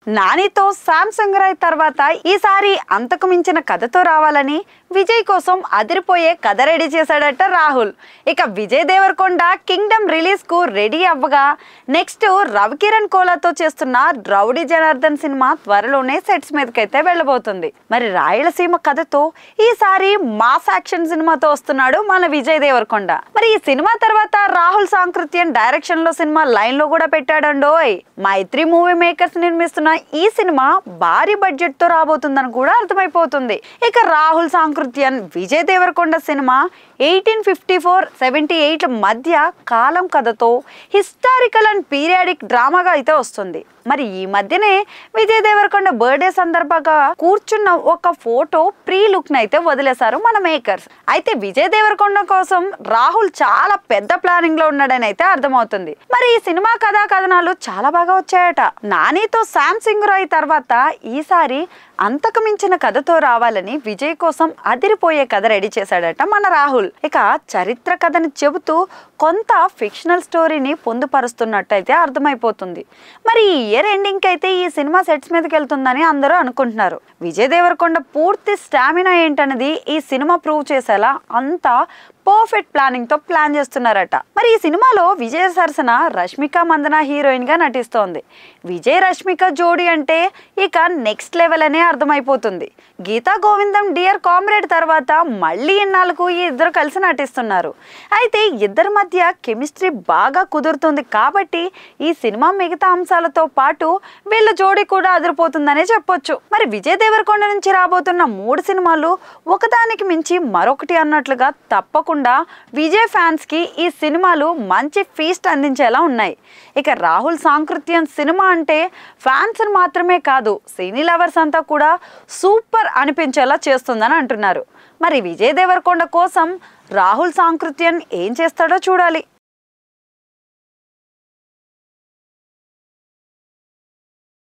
నానితో Samsung Roy తర్వాత ఈసారి అంతకు మించిన కథతో రావాలని విజయ్ కోసం అదిరిపోయే కథ రెడీ చేశాడట రాహుల్. ఇక విజయ్ దేవరకొండ కింగ్డమ్ రిలీజ్ కు రెడీ అవ్వగా నెక్స్ట్ రవికిరణ్ కోలాతో చేస్తున్న రౌడీ జనార్దన్ సినిమా త్వరలోనే సెట్స్ మీదకైతే వెళ్ళబోతుంది. మరి రాయలసీమ కథతో ఈసారి మాస్ యాక్షన్ సినిమాతో వస్తున్నాడు మన విజయ్ దేవరకొండ. మరి ఈ సినిమా తర్వాత రాహుల్ సాంకృత్యన్ డైరెక్షన్ లో సినిమా లైన్ లో కూడా పెట్టాడండోయ్. మైత్రి మూవీ మేకర్స్ నిర్మిస్తున్న ఈ సినిమా భారీ బడ్జెట్ తో రాబోతుందని కూడా అర్థమైపోతుంది. ఇక రాహుల్ సాంకృత్యన్ విజయ్ దేవరకొండ సినిమా 1854-78 మధ్య కాలం కథతో హిస్టారికల్ అండ్ పీరియాడిక్ డ్రామాగా అయితే వస్తుంది. మరి ఈ మధ్యనే విజయ్ దేవరకొండ బర్త్డే సందర్భంగా కూర్చున్న ఒక ఫోటో ప్రీ లుక్ నైతే వదిలేశారు మన మేకర్స్. అయితే విజయ్ దేవరకొండ కోసం రాహుల్ చాలా పెద్ద ప్లానింగ్ లో ఉన్నాడని అయితే అర్థమవుతుంది. మరి ఈ సినిమా కథా కథనాలు చాలా బాగా వచ్చాయట. నానితో శాంసంగ్ రాయ్ తర్వాత ఈసారి అంతకు మించిన కథతో రావాలని విజయ్ కోసం అదిరిపోయే కథ రెడీ చేశాడట మన రాహుల్. ఇక చరిత్ర కథని చెబుతూ కొంత ఫిక్షనల్ స్టోరీని పొందుపరుస్తున్నట్టయితే అర్థమైపోతుంది. మరి ఈ ఇయర్ ఎండింగ్ అయితే ఈ సినిమా సెట్స్ మీదకి వెళ్తుందని అందరూ అనుకుంటున్నారు. విజయ్ దేవరకొండ పూర్తి స్టామినా ఏంటనేది ఈ సినిమా ప్రూవ్ చేసేలా అంతా పర్ఫెక్ట్ ప్లానింగ్ తో ప్లాన్ చేస్తున్నారట. మరి ఈ సినిమాలో విజయ్ సరసన రష్మిక మందన హీరోయిన్ గా నటిస్తోంది. విజయ్ రష్మిక జోడీ అంటే ఇక నెక్స్ట్ లెవెల్ అనే అర్థమైపోతుంది. గీతా గోవిందం డియర్ కామ్రేడ్ తర్వాత మళ్ళీ ఇన్నాళ్ళకు ఈ ఇద్దరు కలిసి నటిస్తున్నారు. అయితే ఇద్దరి మధ్య కెమిస్ట్రీ బాగా కుదురుతుంది కాబట్టి ఈ సినిమా మిగతా అంశాలతో పాటు వీళ్ళ జోడీ కూడా అదిరిపోతుందనే చెప్పొచ్చు. మరి విజయ్ దేవరకొండ నుంచి రాబోతున్న 3 సినిమాలు ఒకదానికి మించి మరొకటి అన్నట్లుగా తప్పకుండా విజయ్ ఫ్యాన్స్ కి ఈ సినిమాలు మంచి ఫీస్ట్ అందించేలా ఉన్నాయి. ఇక రాహుల్ సాంకృత్యన్ సినిమా అంటే ఫ్యాన్స్ మాత్రమే కాదు సినీ లవర్స్ అంతా కూడా సూపర్ అనిపించేలా చేస్తుందని అంటున్నారు. మరి విజయ్ దేవరకొండ కోసం రాహుల్ సాంకృత్యన్ ఏం చేస్తాడో చూడాలి.